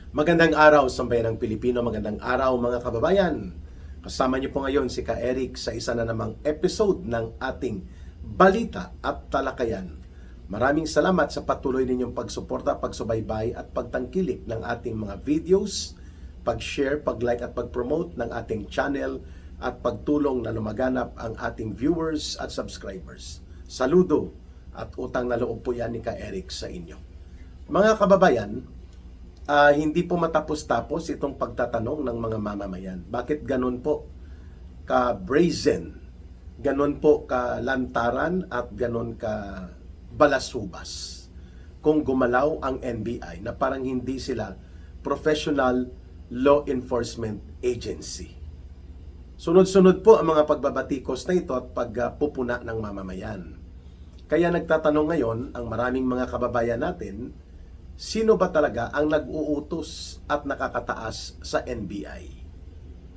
Magandang araw, sambayan ng Pilipino. Magandang araw, mga kababayan. Kasama niyo po ngayon si Ka Eric sa isa na namang episode ng ating Balita at Talakayan. Maraming salamat sa patuloy ninyong pagsuporta, pagsubaybay at pagtangkilik ng ating mga videos, pag-share, pag-like at pag-promote ng ating channel at pagtulong na lumaganap ang ating viewers at subscribers. Saludo at utang na loob po yan ni Ka Eric sa inyo. Mga kababayan, hindi po matapos-tapos itong pagtatanong ng mga mamamayan. Bakit ganun po ka-brazen, ganun po ka-lantaran at ganun ka-balasubas kung gumalaw ang NBI na parang hindi sila professional law enforcement agency. Sunod-sunod po ang mga pagbabatikos na ito at pagpupuna ng mamamayan. Kaya nagtatanong ngayon ang maraming mga kababayan natin, sino ba talaga ang nag-uutos at nakakataas sa NBI?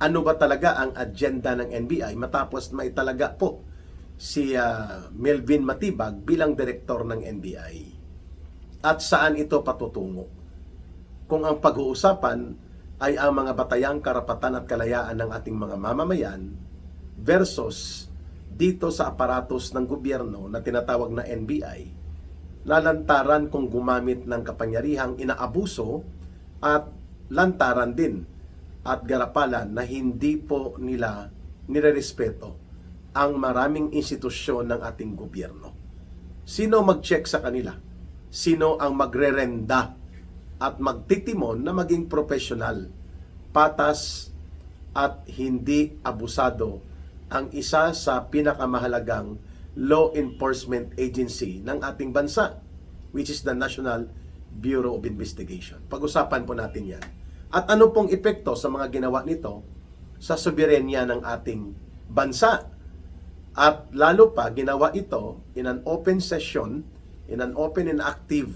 Ano ba talaga ang agenda ng NBI matapos may talaga po si Melvin Matibag bilang direktor ng NBI? At saan ito patutungo? Kung ang pag-uusapan ay ang mga batayang karapatan at kalayaan ng ating mga mamamayan versus dito sa aparatos ng gobyerno na tinatawag na NBI, lalantaran kung gumamit ng kapangyarihang inaabuso at lantaran din at garapalan na hindi po nila nirerespeto ang maraming institusyon ng ating gobyerno. Sino mag-check sa kanila? Sino ang magrerenda at magtitimon na maging profesional, patas at hindi abusado ang isa sa pinakamahalagang law enforcement agency ng ating bansa, which is the National Bureau of Investigation. Pag-usapan po natin yan. At ano pong epekto sa mga ginawa nito sa soberenya ng ating bansa? At lalo pa, ginawa ito in an open session, in an open and active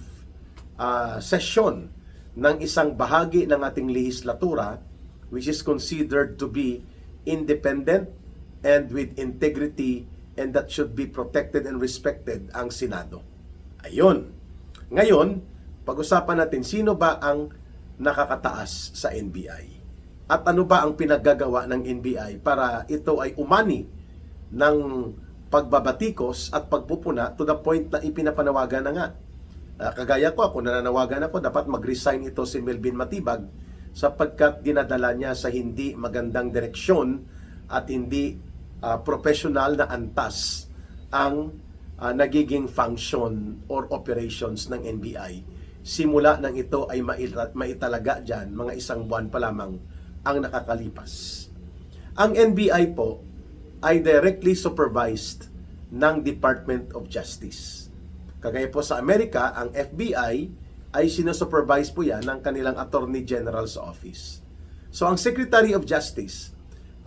session ng isang bahagi ng ating lehislatura, which is considered to be independent and with integrity, and that should be protected and respected ang Senado. Ayun. Ngayon, pag-usapan natin sino ba ang nakakataas sa NBI? At ano ba ang pinaggagawa ng NBI para ito ay umani ng pagbabatikos at pagpupuna to the point na ipinapanawagan na nga. Kagaya ko, ako nananawagan ako, dapat mag-resign ito si Melvin Matibag sapagkat dinadala niya sa hindi magandang direksyon at hindi professional na antas ang nagiging function or operations ng NBI. Simula nang ito ay maitalaga dyan, mga isang buwan pa lamang ang nakakalipas. Ang NBI po ay directly supervised ng Department of Justice. Kagaya po sa Amerika, ang FBI ay sinusupervise po yan ng kanilang Attorney General's Office. So ang Secretary of Justice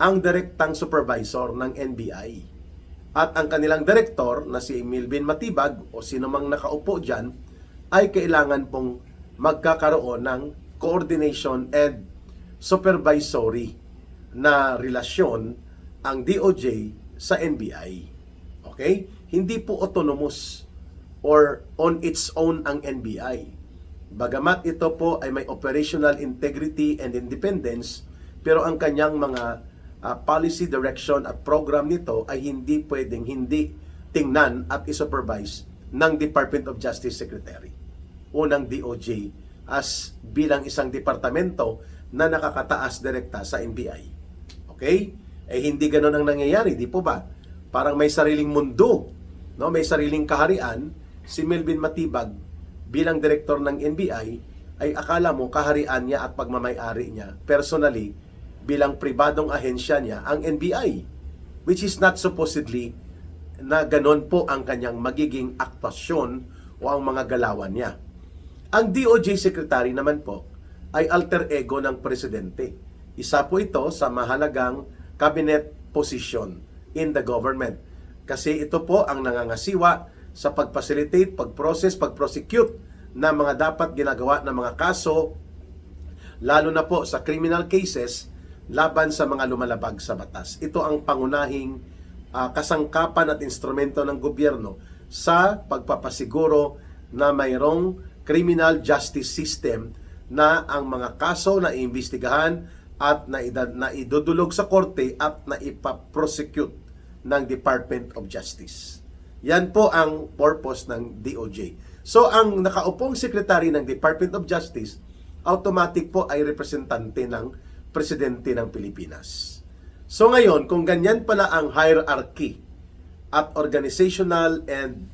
ang direktang supervisor ng NBI. At ang kanilang direktor na si Melvin Matibag o sino mang nakaupo dyan ay kailangan pong magkakaroon ng coordination and supervisory na relasyon ang DOJ sa NBI. Okay? Hindi po autonomous or on its own ang NBI. Bagamat ito po ay may operational integrity and independence, pero ang kanyang mga policy direction at program nito ay hindi pwedeng hindi tingnan at isupervise ng Department of Justice Secretary o ng DOJ as bilang isang departamento na nakakataas direkta sa NBI. Okay? Eh hindi ganoon ang nangyayari, di po ba? Parang may sariling mundo, no? May sariling kaharian. Si Melvin Matibag bilang direktor ng NBI ay akala mo kaharian niya at pagmamay-ari niya personally bilang pribadong ahensya niya ang NBI, which is not supposedly na ganon po ang kanyang magiging aktasyon o ang mga galawan niya. Ang DOJ Secretary naman po ay alter ego ng presidente. Isa po ito sa mahalagang cabinet position in the government. Kasi ito po ang nangangasiwa sa pag-facilitate, pag-process, pag-prosecute na mga dapat ginagawa ng mga kaso, lalo na po sa criminal cases, laban sa mga lumalabag sa batas. Ito ang pangunahing kasangkapan at instrumento ng gobyerno sa pagpapasiguro na mayroong criminal justice system na ang mga kaso na iimbestigahan at na idudulog sa korte at na ipaprosecute ng Department of Justice. Yan po ang purpose ng DOJ. So ang nakaupong sekretary ng Department of Justice, automatic po ay representante ng presidente ng Pilipinas. So ngayon, kung ganyan pala ang hierarchy at organizational and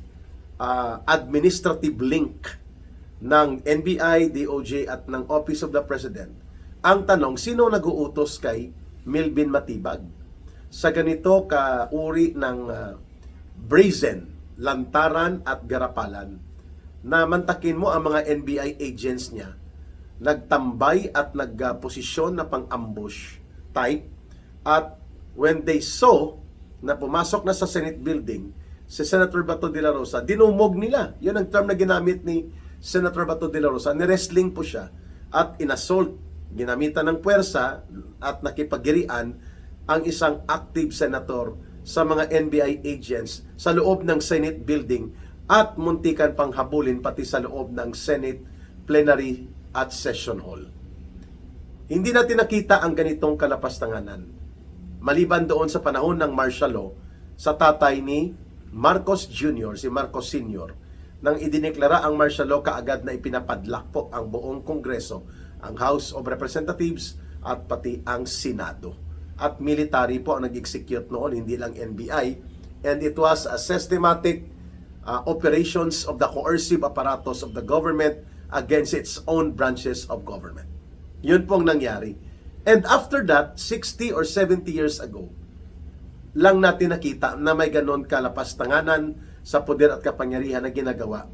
administrative link ng NBI, DOJ at ng Office of the President, ang tanong, sino nag-uutos kay Melvin Matibag sa ganito ka-uri ng brazen, lantaran at garapalan na mantakin mo ang mga NBI agents niya nagtambay at nagposisyon na pang-ambush type, at when they saw na pumasok na sa Senate building si Senator Bato de la Rosa, dinumog nila. Yun ang term na ginamit ni Senator Bato de la Rosa. Ni-wrestling po siya at inassault, ginamitan ng puwersa at nakipagirian ang isang active senator sa mga NBI agents sa loob ng Senate building at muntikan pang habulin pati sa loob ng Senate plenary at session hall. Hindi natin nakita ang ganitong kalapastanganan maliban doon sa panahon ng martial law sa tatay ni Marcos Jr., si Marcos Sr., nang idineklara ang martial law, kaagad na ipinapadlak po ang buong Kongreso, ang House of Representatives at pati ang Senado. At military po ang nag-execute noon, hindi lang NBI. And it was a systematic operations of the coercive apparatus of the government against its own branches of government. Yun pong nangyari. And after that, 60 or 70 years ago, lang natin nakita na may ganon kalapastanganan sa poder at kapangyarihan na ginagawa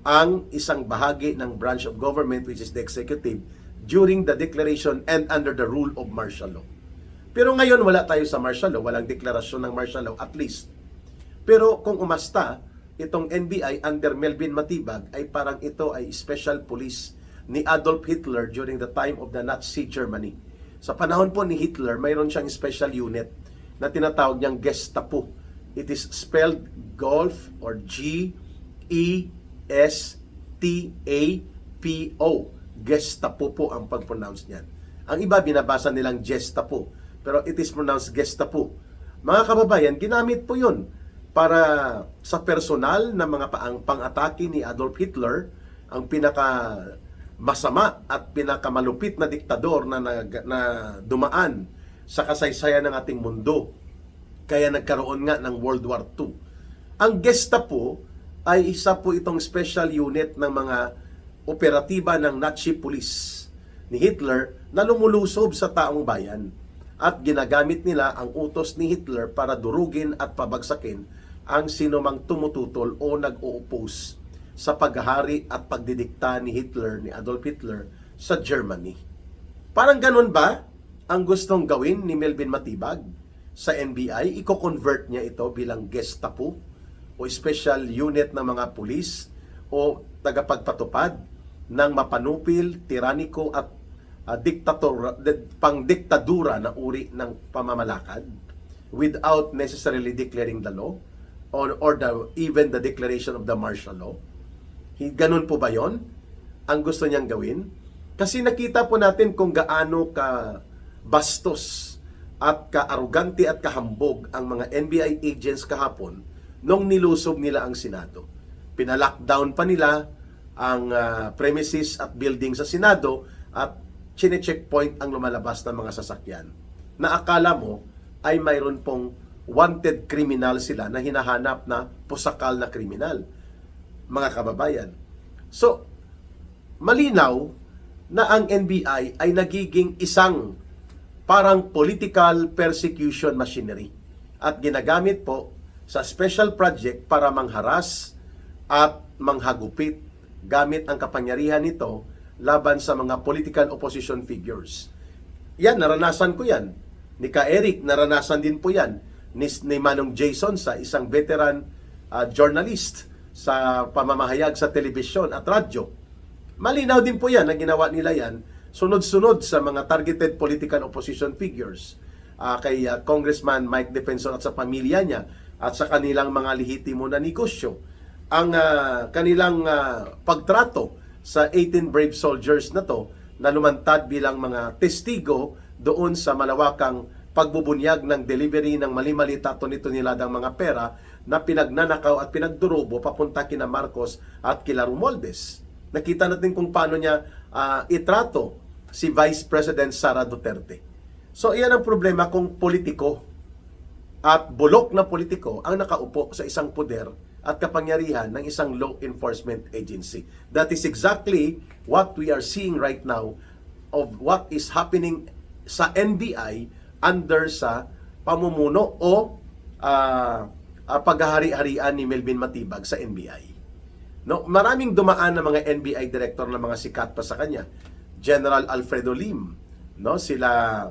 ang isang bahagi ng branch of government, which is the executive, during the declaration and under the rule of martial law. Pero ngayon wala tayo sa martial law, walang deklarasyon ng martial law at least. Pero kung umasta, itong NBI under Melvin Matibag ay parang ito ay special police ni Adolf Hitler during the time of the Nazi Germany. Sa panahon po ni Hitler, mayroon siyang special unit na tinatawag niyang Gestapo. It is spelled Golf or G-E-S-T-A-P-O. Gestapo po ang pag-pronounce niyan. Ang iba binabasa nilang Gestapo, pero it is pronounced Gestapo. Mga kababayan, ginamit po yun para sa personal na mga pang-atake ni Adolf Hitler, ang pinaka masama at pinakamalupit na diktador na dumaan sa kasaysayan ng ating mundo. Kaya nagkaroon nga ng World War II. Ang Gestapo ay isa po itong special unit ng mga operatiba ng Nazi police ni Hitler na lumulusob sa taong bayan. At ginagamit nila ang utos ni Hitler para durugin at pabagsakin ang sinumang tumututol o nag-o-oppose sa paghahari at pagdidikta ni Hitler, ni Adolf Hitler, sa Germany. Parang ganun ba ang gustong gawin ni Melvin Matibag sa NBI? Iko-convert niya ito bilang Gestapo o special unit ng mga pulis o tagapagpatupad ng mapanupil, tiraniko at pangdiktadura na uri ng pamamalakad without necessarily declaring the law or even the declaration of the martial law. Ganun po ba yon ang gusto niyang gawin? Kasi nakita po natin kung gaano ka bastos at ka-arugante at kahambog ang mga NBI agents kahapon nung nilusob nila ang Senado. Pinalockdown pa nila ang premises at building sa Senado at chine-checkpoint ang lumalabas ng mga sasakyan na akala mo ay mayroon pong wanted criminal sila na hinahanap na pusakal na kriminal, mga kababayan. So, malinaw na ang NBI ay nagiging isang parang political persecution machinery at ginagamit po sa special project para mangharas at manghagupit gamit ang kapangyarihan nito laban sa mga political opposition figures. Yan, naranasan ko yan. Ni Ka Eric, naranasan din po yan. Ni Manong Jason sa isang veteran journalist sa pamamahayag sa telebisyon at radyo. Malinaw din po yan na ginawa nila yan sunod-sunod sa mga targeted political opposition figures, kay Congressman Mike Defensor at sa pamilya niya at sa kanilang mga lehitimo na negosyo. Ang kanilang pagtrato sa 18 brave soldiers na to na lumantad bilang mga testigo doon sa malawakang pagbubunyag ng delivery ng mali-mali tuni-tuniladang mga pera na pinagnanakaw at pinagdurubo papunta kina Marcos at kila Romualdez. Nakita natin kung paano niya itrato si Vice President Sara Duterte. So iyan ang problema kung politiko at bulok na politiko ang nakaupo sa isang poder at kapangyarihan ng isang law enforcement agency. That is exactly what we are seeing right now of what is happening sa NBI under sa pamumuno o paghahari-harian ni Melvin Matibag sa NBI. No, maraming dumaan na mga NBI director na mga sikat pa sa kanya. General Alfredo Lim, no, sila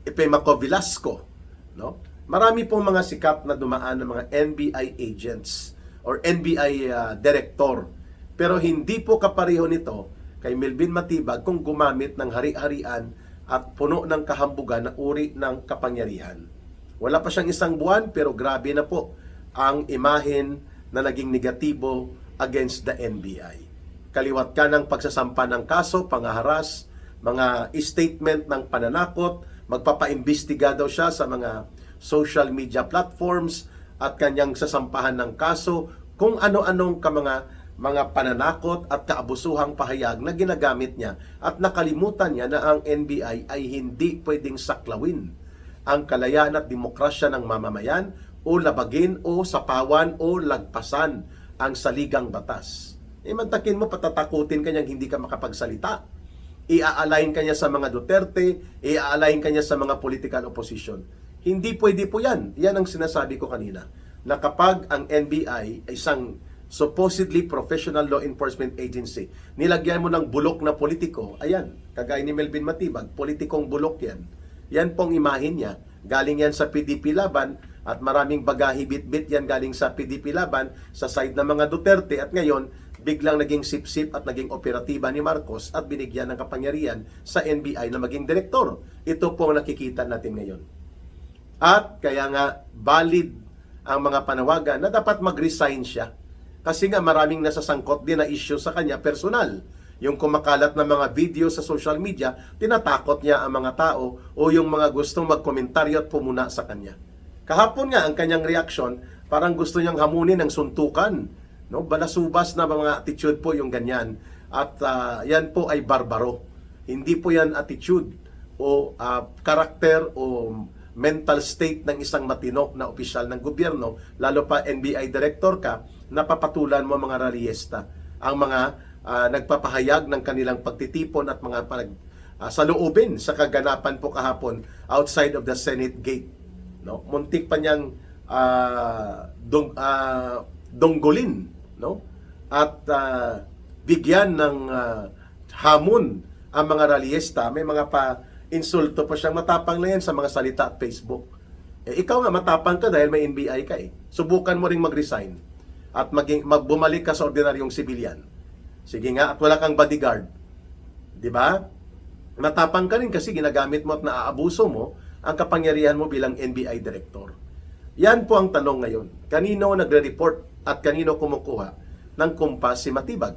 Epemaco Velasco, no? Marami pong mga sikat na dumaan ng mga NBI agents or NBI director. Pero hindi po kapareho nito kay Melvin Matibag kung gumamit ng hari-harian at puno ng kahambugan na uri ng kapangyarihan. Wala pa siyang isang buwan pero grabe na po ang imahen na naging negatibo against the NBI. Kaliwat ka ng pagsasampa ng kaso, pangaharas, mga statement ng pananakot, magpapaimbestiga daw siya sa mga social media platforms at kanyang sasampahan ng kaso kung ano-anong mga pananakot at kaabusuhang pahayag na ginagamit niya at nakalimutan niya na ang NBI ay hindi pwedeng saklawin ang kalayaan at demokrasya ng mamamayan o labagin o sapawan o lagpasan ang saligang batas. Mantakin mo, patatakutin kanyang hindi ka makapagsalita. I-align kanya sa mga Duterte, i-align kanya sa mga political opposition. Hindi pwede po yan. Yan ang sinasabi ko kanina. Na kapag ang NBI ay isang supposedly professional law enforcement agency, nilagyan mo ng bulok na politiko, ayan, kagaya ni Melvin Matibag, politikong bulok yan. Yan pong imahin niya. Galing yan sa PDP laban at maraming bagahe bit-bit yan galing sa PDP laban sa side ng mga Duterte at ngayon biglang naging sip-sip at naging operatiba ni Marcos at binigyan ng kapangyarihan sa NBI na maging direktor. Ito po ang nakikita natin ngayon. At kaya nga valid ang mga panawagan na dapat mag-resign siya. Kasi nga maraming nasasangkot din na issue sa kanya personal. Yung kumakalat na mga video sa social media, tinatakot niya ang mga tao o yung mga gustong magkomentaryo at pumuna sa kanya. Kahapon nga ang kanyang reaksyon, parang gusto niyang hamunin ng suntukan. No, balasubas na mga attitude po yung ganyan. At yan po ay barbaro. Hindi po yan attitude o karakter o mental state ng isang matino na opisyal ng gobyerno, lalo pa NBI director ka, napapatulan mo mga rallyesta, ang mga nagpapahayag ng kanilang pagtitipon at mga saloobin sa kaganapan po kahapon outside of the Senate gate. No? Muntik pa niyang donggolin, no? At bigyan ng hamon ang mga rallyesta. May mga insulto pa siyang matapang na yan sa mga salita at Facebook. Ikaw nga matapang ka dahil may NBI ka eh. Subukan mo ring mag-resign at bumalik ka sa ordinaryong sibilyan. Sige nga, at wala kang bodyguard. Di ba? Matapang ka rin kasi ginagamit mo at naaabuso mo ang kapangyarihan mo bilang NBI director. Yan po ang tanong ngayon. Kanino nagre-report at kanino kumukuha ng kumpas si Matibag?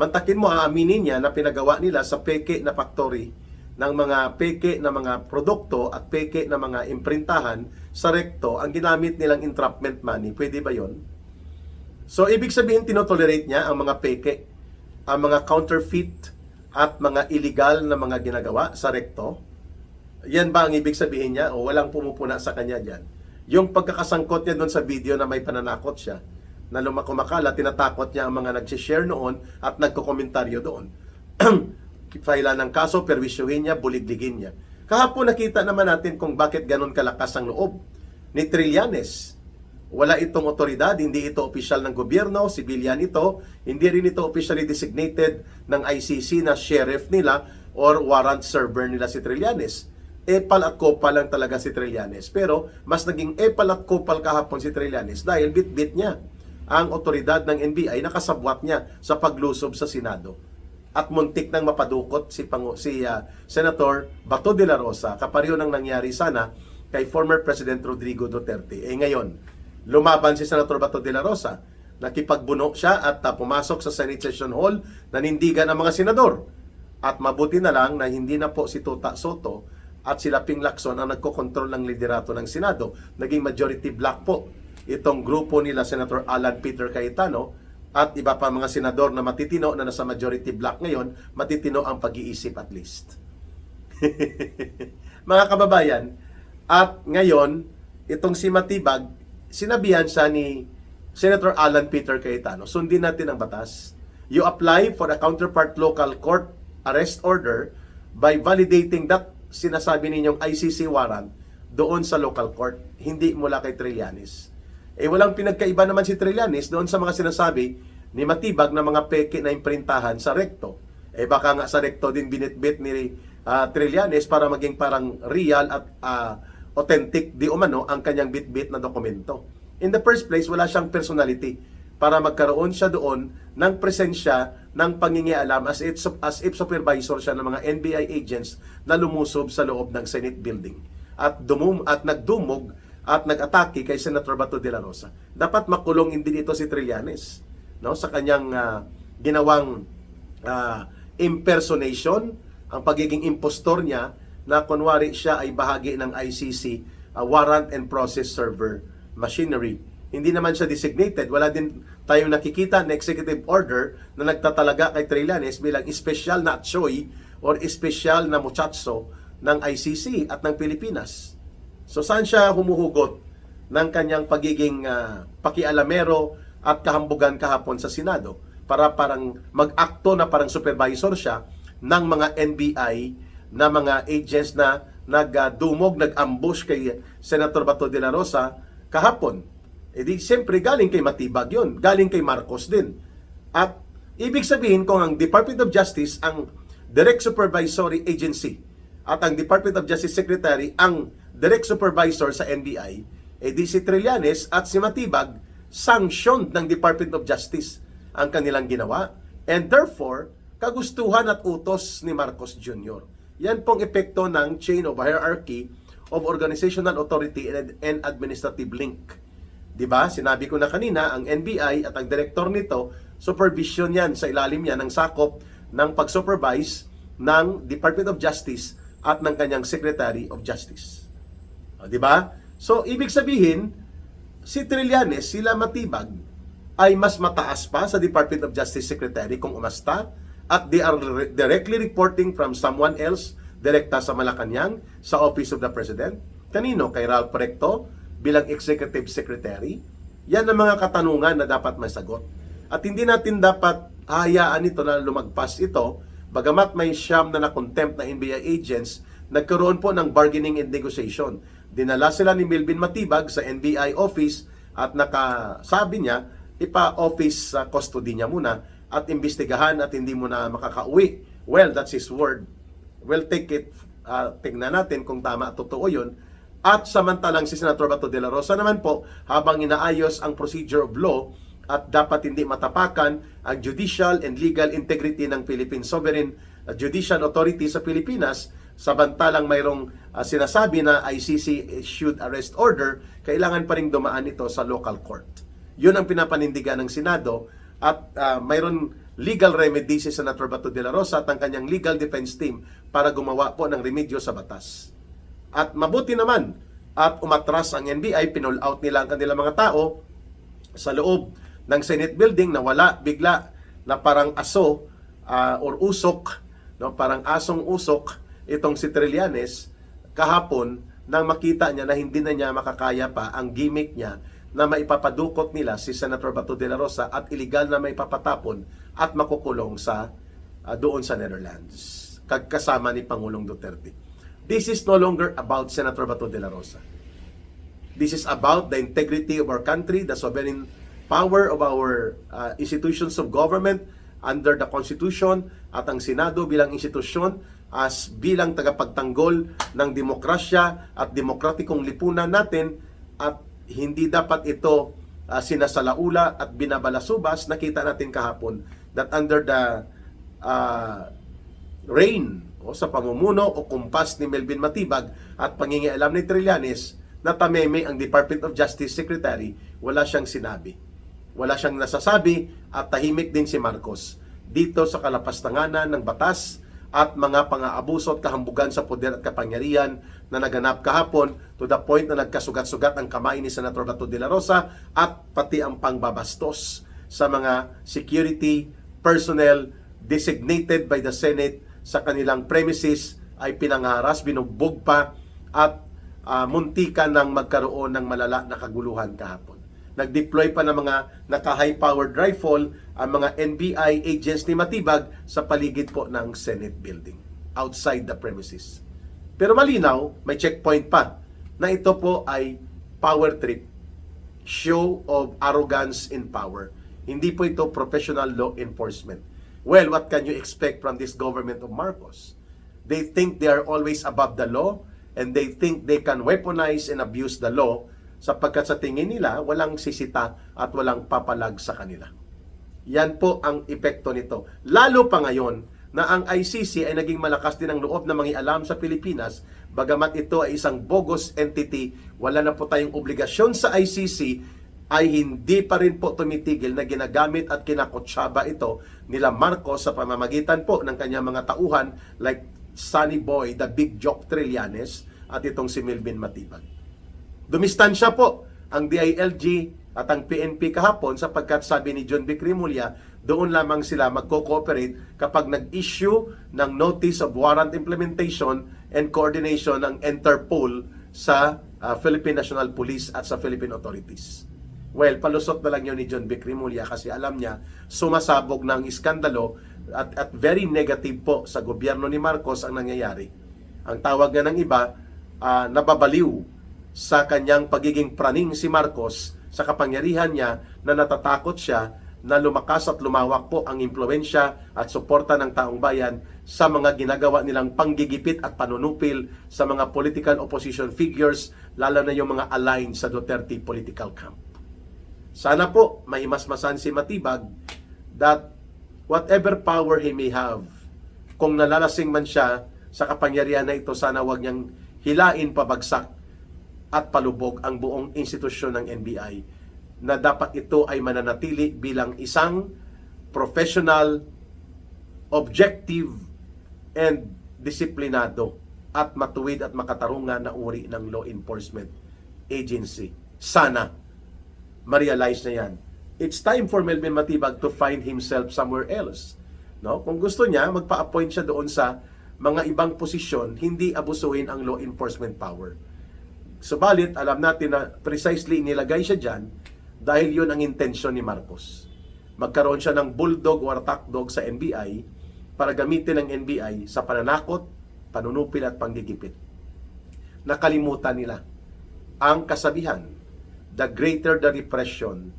Mantakin mo, aaminin niya na pinagawa nila sa peke na factory ng mga peke na mga produkto at peke na mga imprintahan sa rekto ang ginamit nilang entrapment money. Pwede ba yon? So, ibig sabihin, tinotolerate niya ang mga peke, ang mga counterfeit at mga illegal na mga ginagawa sa rekto. Yan ba ang ibig sabihin niya? O walang pumupuna sa kanya dyan? Yung pagkakasangkot niya doon sa video na may pananakot siya, na kumakala, tinatakot niya ang mga nag-share noon at nagkokomentaryo doon. Faila ng kaso, perwisyuhin niya, buligligin niya. Kahapon nakita naman natin kung bakit ganun kalakas ang loob ni Trillanes. Wala itong otoridad, hindi ito opisyal ng gobyerno, civilian ito, hindi rin ito officially designated ng ICC na sheriff nila or warrant server nila si Trillanes. Epal at kopal lang talaga si Trillanes. Pero mas naging epal at kopal kahapon si Trillanes dahil bit-bit niya ang otoridad ng NBI na kasabwat niya sa paglusob sa Senado. At muntik nang mapadukot si Senator Bato de la Rosa, kapareho nang nangyari sana kay former President Rodrigo Duterte. Ngayon, lumaban si Senator Bato de la Rosa nakipagbuno siya at pumasok sa Senate Session Hall, nanindigan ang mga senador. At mabuti na lang na hindi na po si Tuta Soto at sila Ping Lacson ang nagkokontrol ng liderato ng Senado. Naging majority black po itong grupo nila Senator Alan Peter Cayetano at iba pa mga senador na matitino na nasa majority black ngayon, matitino ang pag-iisip at least. Mga kababayan, at ngayon, itong si Matibag, sinabihan siya ni Senator Alan Peter Cayetano, sundin natin ang batas. You apply for a counterpart local court arrest order by validating that sinasabi ninyong ICC warrant doon sa local court, hindi mula kay Trillanes. Walang pinagkaiba naman si Trillanes doon sa mga sinasabi ni Matibag na mga peke na imprintahan sa Recto. Baka nga sa Recto din binitbit ni Trillanes para maging parang real at authentic di umano ang kanyang bitbit na dokumento. In the first place, wala siyang personality para magkaroon siya doon ng presensya ng pangingialam as if supervisor siya ng mga NBI agents na lumusob sa loob ng Senate building at nagdumog at nag-atake kay Senator Bato de la Rosa. Dapat makulong din ito si Trillanes, no, sa kanyang ginawang impersonation, ang pagiging impostor niya na kunwari siya ay bahagi ng ICC warrant and process server machinery. Hindi naman siya designated. Wala din tayong nakikita na executive order na nagtatalaga kay Trillanes bilang espesyal na atsoy or espesyal na muchacho ng ICC at ng Pilipinas. So saan siya humuhugot ng kanyang pagiging pakialamero at kahambugan kahapon sa Senado para parang mag-akto na parang supervisor siya ng mga NBI na mga agents na nagdumog, nag-ambush kay Senator Bato de la Rosa kahapon. Di siyempre galing kay Matibag yun, galing kay Marcos din. At ibig sabihin kung ang Department of Justice ang direct supervisory agency at ang Department of Justice Secretary ang direct supervisor sa NBI, di si Trillanes at si Matibag sanctioned ng Department of Justice ang kanilang ginawa. And therefore, kagustuhan at utos ni Marcos Jr. Yan pong epekto ng chain of hierarchy of organizational authority and administrative link. Diba? Sinabi ko na kanina, ang NBI at ang director nito, supervision yan, sa ilalim yan ng sakop ng pag-supervise ng Department of Justice at ng kanyang Secretary of Justice. Diba? So, ibig sabihin, si Trillanes, sila Matibag, ay mas mataas pa sa Department of Justice Secretary kung umasta, at they are directly reporting from someone else, direkta sa Malacanang, sa Office of the President. Kanino? Kay Ralph Recto, bilang Executive Secretary. Yan ang mga katanungan na dapat masagot. At hindi natin dapat hayaan ito na lumagpas ito, bagamat may siyam na contempt na NBI agents, nagkaroon po ng bargaining and negotiation. Dinala sila ni Melvin Matibag sa NBI office at nakasabi niya, ipa-office sa custody niya muna at imbestigahan at hindi mo na makakauwi. Well, that's his word. We'll take it, tingnan natin kung tama at totoo yun. At samantalang si Senator Bato de la Rosa naman po, habang inaayos ang procedure of law at dapat hindi matapakan ang judicial and legal integrity ng Philippine Sovereign Judicial Authority sa Pilipinas, samantalang mayroong sinasabi na ICC issued arrest order, kailangan pa rin dumaan ito sa local court. Yun ang pinapanindigan ng Senado at mayroon legal remedy si Senator Bato de la Rosa at ang kanyang legal defense team para gumawa po ng remedyo sa batas. At mabuti naman at umatras ang NBI, pinull out nila ang kanilang mga tao sa loob ng Senate building na wala bigla na parang aso or usok, no, parang asong usok itong si Trillanes kahapon nang makita niya na hindi na niya makakaya pa ang gimmick niya na maipapadukot nila si Senator Bato de la Rosa at illegal na maipapatapon at makukulong sa doon sa Netherlands kasama ni Pangulong Duterte. This is no longer about Senator Bato de la Rosa. This is about the integrity of our country, the sovereign power of our institutions of government under the Constitution at ang Senado bilang institusyon as bilang tagapagtanggol ng demokrasya at demokratikong lipunan natin, at hindi dapat ito sinasalaula at binabalasubas. Nakita natin kahapon that under the reign o sa pamumuno o kumpas ni Melvin Matibag at pangingialam ni Trillanes, na tameme ang Department of Justice Secretary, wala siyang sinabi. wala siyang nasasabi at tahimik din si Marcos dito sa kalapastanganan ng batas at mga pang-aabuso at kahambugan sa poder at kapangyarihan na naganap kahapon to the point na nagkasugat-sugat ang kamay ni Senator Bato de la Rosa at pati ang pangbabastos sa mga security personnel designated by the Senate sa kanilang premises ay pinangaras, binugbog pa at muntikan ng magkaroon ng malala na kaguluhan kahapon. Nag-deploy pa ng mga naka-high-powered rifle ang mga NBI agents ni Matibag sa paligid po ng Senate building, outside the premises. Pero malinaw, may checkpoint pa, na ito po ay power trip, show of arrogance in power. Hindi po ito professional law enforcement. Well, what can you expect from this government of Marcos? They think they are always above the law, and they think they can weaponize and abuse the law sapagkat sa tingin nila walang sisita at walang papalag sa kanila. Yan po ang epekto nito. Lalo pa ngayon na ang ICC ay naging malakas din ang loob na mangialam sa Pilipinas, bagamat ito ay isang bogus entity, wala na po tayong obligasyon sa ICC, ay hindi pa rin po tumitigil na ginagamit at kinakutsaba ito nila Marcos sa pamamagitan po ng kanyang mga tauhan like Sunny Boy, the Big Joke Trillanes, at itong si Melvin Matibag. Dumistansya po ang DILG at ang PNP kahapon sapagkat sabi ni John Vic Rimulya, doon lamang sila magko-cooperate kapag nag-issue ng Notice of Warrant Implementation and Coordination ng Interpol sa Philippine National Police at sa Philippine authorities. Well, palusot na lang yun ni John Vic Rimulya kasi alam niya sumasabog ng iskandalo at very negative po sa gobyerno ni Marcos ang nangyayari. Ang tawag nga ng iba, nababaliw sa kanyang pagiging praning si Marcos sa kapangyarihan niya na natatakot siya na lumakas at lumawak po ang impluwensya at suporta ng taong bayan sa mga ginagawa nilang panggigipit at panunupil sa mga political opposition figures, lalo na yung mga aligned sa Duterte political camp. Sana po maimasmasan si Matibag that whatever power he may have, kung nalalasing man siya sa kapangyarihan na ito, sana wag niyang hilain pabagsak at palubog ang buong institusyon ng NBI, na dapat ito ay mananatili bilang isang professional, objective, and disiplinado at matuwid at makatarungan na uri ng law enforcement agency. Sana ma-realize na yan. It's time for Melvin Matibag to find himself somewhere else. No? Kung gusto niya, magpa-appoint siya doon sa mga ibang posisyon, hindi abusuhin ang law enforcement power. Subalit, alam natin na precisely nilagay siya dyan dahil yun ang intensyon ni Marcos. Magkaroon siya ng bulldog or attack dog sa NBI para gamitin ng NBI sa pananakot, panunupil at panggigipit. Nakalimutan nila ang kasabihan, the greater the repression,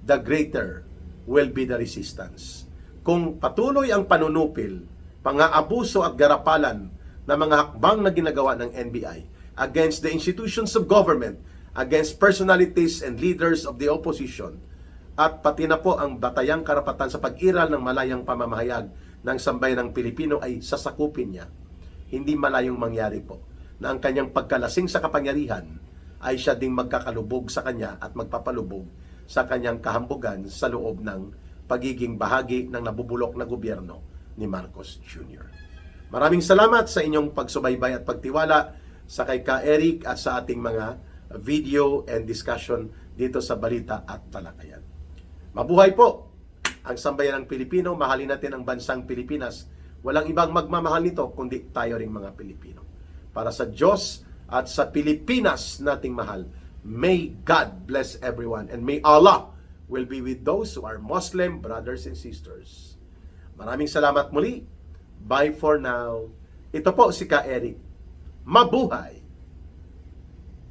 the greater will be the resistance. Kung patuloy ang panunupil, pang-aabuso at garapalan na mga hakbang na ginagawa ng NBI against the institutions of government, against personalities and leaders of the opposition, at pati na po ang batayang karapatan sa pag-iral ng malayang pamamahayag ng sambayan ng Pilipino ay sasakupin niya. Hindi malayong mangyari po na ang kanyang pagkalasing sa kapangyarihan ay siya ding magkakalubog sa kanya at magpapalubog sa kanyang kahambugan sa loob ng pagiging bahagi ng nabubulok na gobyerno ni Marcos Jr. Maraming salamat sa inyong pagsubaybay at pagtiwala sa kay Ka Eric at sa ating mga video and discussion dito sa Balita at Talakayan. Mabuhay po ang sambayan ng Pilipino, mahalin natin ang bansang Pilipinas. Walang ibang magmamahal nito kundi tayo ring mga Pilipino. Para sa Diyos at sa Pilipinas nating mahal, may God bless everyone and may Allah will be with those who are Muslim brothers and sisters. Maraming salamat muli. Bye for now. Ito po si Ka Eric. Mabuhay!